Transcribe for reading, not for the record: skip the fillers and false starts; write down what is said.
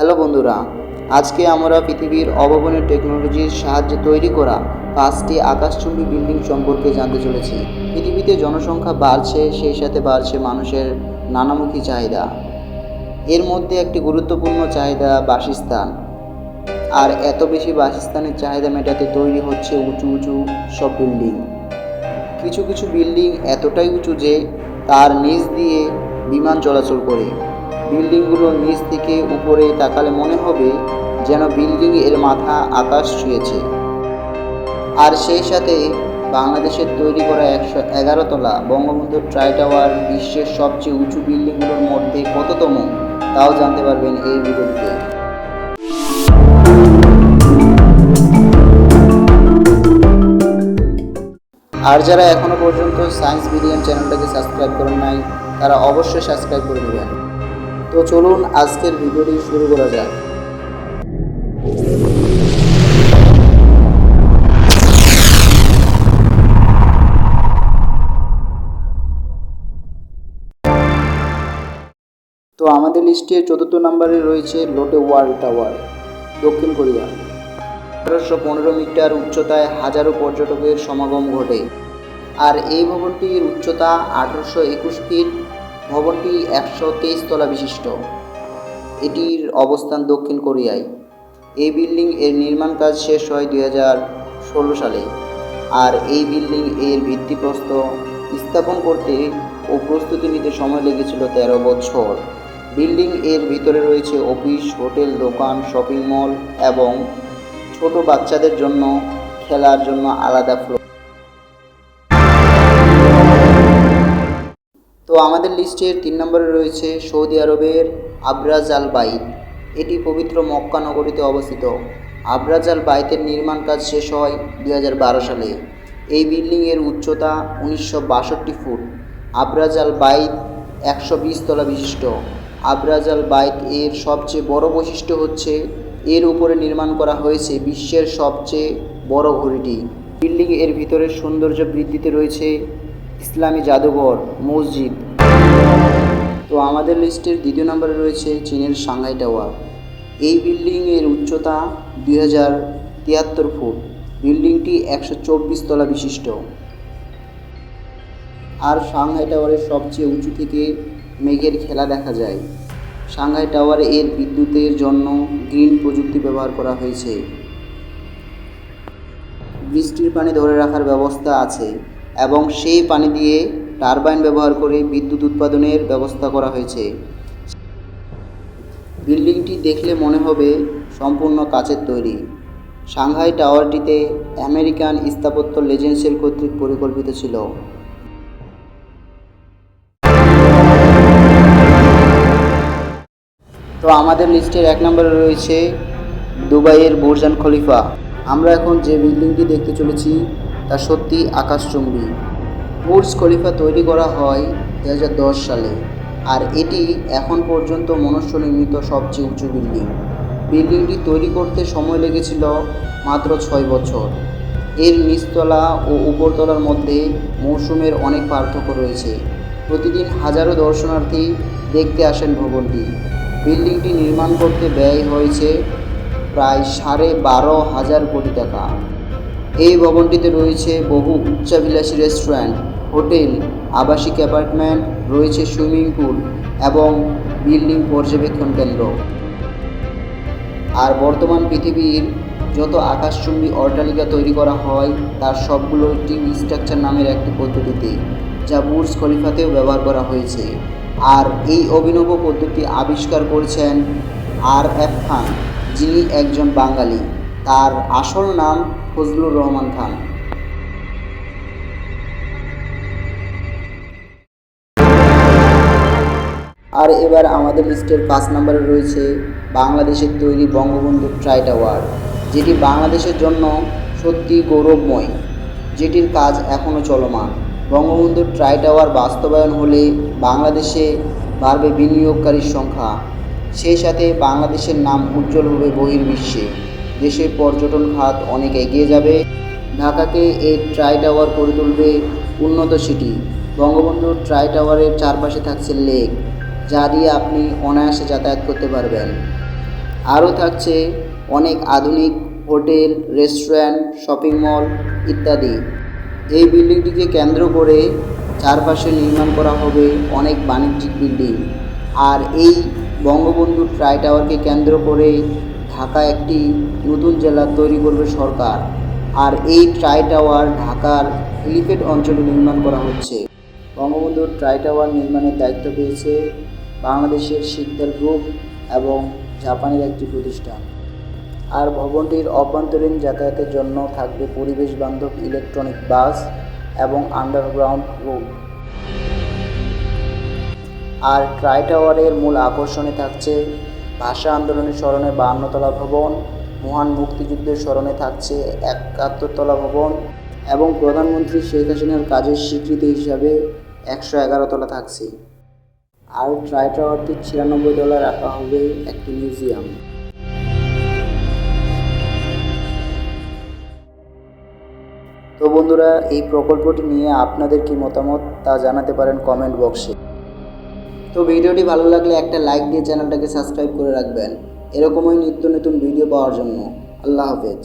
Hello বন্ধুরা, আজকে আমরা পৃথিবীর অভাবনীয় টেকনোলজির সাহায্যে তৈরি করা 5টি আকাশচুম্বী বিল্ডিং সম্পর্কে জানতে চলেছি। পৃথিবীতে জনসংখ্যা বাড়ছে, সেই সাথে বাড়ছে মানুষের নানামুখী চাহিদা। এর মধ্যে একটি গুরুত্বপূর্ণ চাহিদা বাসস্থান। আর এত বেশি বাসস্থানের চাহিদা মেটাতে তৈরি হচ্ছে উঁচু উঁচু সব বিল্ডিং। কিছু কিছু বিল্ডিং এতটাই উঁচু যে তার নিচ দিয়ে বিমান চলাচল করে। বিল্ডিংগুলোর নিচ থেকে উপরে তাকালে মনে হবে যেন বিল্ডিং এর মাথা আকাশ ছুঁয়েছে। আর সেই সাথে বাংলাদেশের তৈরি করা 111 তলা বঙ্গবন্ধু ট্রাই টাওয়ার বিশ্বের সবচেয়ে উঁচু বিল্ডিংগুলোর মধ্যে কততম, তাও জানতে পারবেন এই ভিডিওতে। আর যারা এখনও পর্যন্ত সায়েন্স বিডিএম চ্যানেলটাকে সাবস্ক্রাইব করেন নাই, তারা অবশ্যই সাবস্ক্রাইব করে দেবেন। তো চলুন আজকের ভিডিওটি শুরু করা যাক। তো আমাদের লিস্টে 4র্থ নম্বরে রয়েছে লোটে ওয়ার্ল্ড টাওয়ার, দক্ষিণ কোরিয়া। 1815 মিটার উচ্চতায় হাজারো পর্যটকের সমাগম ঘটে। আর এই ভবনটির উচ্চতা 1821 ফিট। ভবনটি 123 তলা বিশিষ্ট। এটির অবস্থান দক্ষিণ কোরিয়ায়। এই বিল্ডিং এর নির্মাণ কাজ শেষ হয় 2016 সালে। আর এই বিল্ডিং এর ভিত্তিপ্রস্তর স্থাপন করতে ও প্রস্তুতি নিতে সময় লেগেছিল 13 বছর। বিল্ডিং এর ভিতরে রয়েছে অফিস, হোটেল, দোকান, শপিং মল এবং ছোট বাচ্চাদের জন্য খেলার জন্য আলাদা ফ্লোর। তো আমাদের লিস্টের 3 নম্বরে রয়েছে সৌদি আরবের আবরাজ আল বাইত। এটি পবিত্র মক্কা নগরীতে অবস্থিত। আবরাজ আল বাইতের নির্মাণ কাজ শেষ হয় 2012 সালে। এই বিল্ডিংয়ের উচ্চতা 1962 ফুট। আবরাজ আল বাইত 120 তলা বিশিষ্ট। আবরাজ আল বাইত এর সবচেয়ে বড় বৈশিষ্ট্য হচ্ছে এর উপরে নির্মাণ করা হয়েছে বিশ্বের সবচেয়ে বড় ঘড়িটি। বিল্ডিং এর ভিতরের সৌন্দর্য বৃদ্ধিতে রয়েছে ইসলামী জাদুঘর, মসজিদ। তো আমাদের লিস্টের 2য় নম্বরে রয়েছে চীনের সাংহাই টাওয়ার। এই বিল্ডিংয়ের উচ্চতা 2073 ফুট। বিল্ডিংটি 124 তলা বিশিষ্ট। আর সাংহাই টাওয়ারের সবচেয়ে উঁচু থেকে মেঘের খেলা দেখা যায়। সাংহাই টাওয়ারে এর বিদ্যুতের জন্য গ্রিন প্রযুক্তি ব্যবহার করা হয়েছে। বৃষ্টির পানি ধরে রাখার ব্যবস্থা আছে এবং সেই পানি দিয়ে টারবাইন ব্যবহার করে বিদ্যুৎ উৎপাদনের ব্যবস্থা করা হয়েছে। বিল্ডিংটি দেখলে মনে হবে সম্পূর্ণ কাচের তৈরি। সাংহাই টাওয়ারটিতে আমেরিকান স্থাপত্য লেজেন্ডসের কর্তৃক পরিকল্পিত ছিল। তো আমাদের লিস্টের 1 নম্বরে রয়েছে দুবাইয়ের বুর্জ খলিফা। আমরা এখন যে বিল্ডিংটি দেখতে চলেছি তা সত্যি আকাশচুম্বী। বুর্জ খলিফা তৈরি করা হয় 2010 সালে। আর এটি এখন পর্যন্ত মনুষ্য নির্মিত সবচেয়ে উঁচু বিল্ডিং। বিল্ডিংটি তৈরি করতে সময় লেগেছিল মাত্র 6 বছর। এর নিচতলা ও উপরতলার মধ্যে মৌসুমের অনেক পার্থক্য রয়েছে। প্রতিদিন হাজারো দর্শনার্থী দেখতে আসেন ভবনটি। বিল্ডিংটি নির্মাণ করতে ব্যয় হয়েছে প্রায় 12,500 কোটি টাকা। এই ভবনটিতে রয়েছে বহু উচ্চাভিলাষী রেস্টুরেন্ট, হোটেল, আবাসিক অ্যাপার্টমেন্ট, রয়েছে সুইমিং পুল এবং বিল্ডিং পর্যবেক্ষণ কেন্দ্র। আর বর্তমান পৃথিবীর যত আকাশচুম্বী অট্টালিকা তৈরি করা হয় তার সবগুলো টিম স্ট্রাকচার নামের একটি পদ্ধতিতে, যা বুর্জ খলিফাতেও ব্যবহার করা হয়েছে। আর এই অভিনব পদ্ধতি আবিষ্কার করেছেন RF খান, যিনি একজন বাঙালি। তার আসল নাম ফজলুর রহমান খান। আর এবার আমাদের লিস্টের 5 নম্বরে রয়েছে বাংলাদেশের তৈরি বঙ্গবন্ধু ট্রাই টাওয়ার, যেটি বাংলাদেশের জন্য সত্যি গৌরবময়, যেটির কাজ এখনও চলমান। বঙ্গবন্ধু ট্রাই টাওয়ার বাস্তবায়ন হলে বাংলাদেশে বাড়বে বিনিয়োগকারীর সংখ্যা। সেই সাথে বাংলাদেশের নাম উজ্জ্বল হবে বহির্বিশ্বে। দেশের পর্যটন খাত অনেক এগিয়ে যাবে। ঢাকাকে এই ট্রাই টাওয়ার করে তুলবে উন্নত সিটি। বঙ্গবন্ধু ট্রাই টাওয়ারের চারপাশে থাকছে লেক, যা দিয়ে আপনি অনায়াসে যাতায়াত করতে পারবেন। আরও থাকছে অনেক আধুনিক হোটেল, রেস্টুরেন্ট, শপিং মল ইত্যাদি। এই বিল্ডিংটিকে কেন্দ্র করে চারপাশে নির্মাণ করা হবে অনেক বাণিজ্যিক বিল্ডিং। আর এই বঙ্গবন্ধু ট্রাই টাওয়ারকে কেন্দ্র করে ঢাকা একটি নতুন জেলা তৈরি করবে সরকার। আর এই ট্রাই টাওয়ার ঢাকার এলিফ্যান্ট অঞ্চলে নির্মাণ করা হচ্ছে। বঙ্গবন্ধু ট্রাই টাওয়ার নির্মাণের দায়িত্ব পেয়েছে বাংলাদেশের শিকদার গ্রুপ এবং জাপানের একটি প্রতিষ্ঠান। আর ভবনটির অভ্যন্তরীণ যাতায়াতের জন্য থাকবে পরিবেশ বান্ধব ইলেকট্রনিক বাস এবং আন্ডারগ্রাউন্ড রুট। আর ট্রাই টাওয়ারের মূল আকর্ষণে থাকছে ভাষা আন্দোলনের স্মরণে 52 তলা ভবন, মহান মুক্তিযুদ্ধের স্মরণে থাকছে 71 তলা ভবন এবং প্রধানমন্ত্রী শেখ হাসিনার কাজের স্বীকৃতি হিসাবে 111 তলা থাকছে। আর ট্রাই টাওয়ারটি 96 তলায় রাখা হবে একটি মিউজিয়াম। তো বন্ধুরা, এই প্রকল্পটি নিয়ে আপনাদের কি মতামত তা জানাতে পারেন কমেন্ট বক্সে। তো ভিডিওটি ভালো লাগলে একটা লাইক দিয়ে চ্যানেলটাকে সাবস্ক্রাইব করে রাখবেন এরকমই নিত্য নতুন ভিডিও পাওয়ার জন্য। আল্লাহ হাফেজ।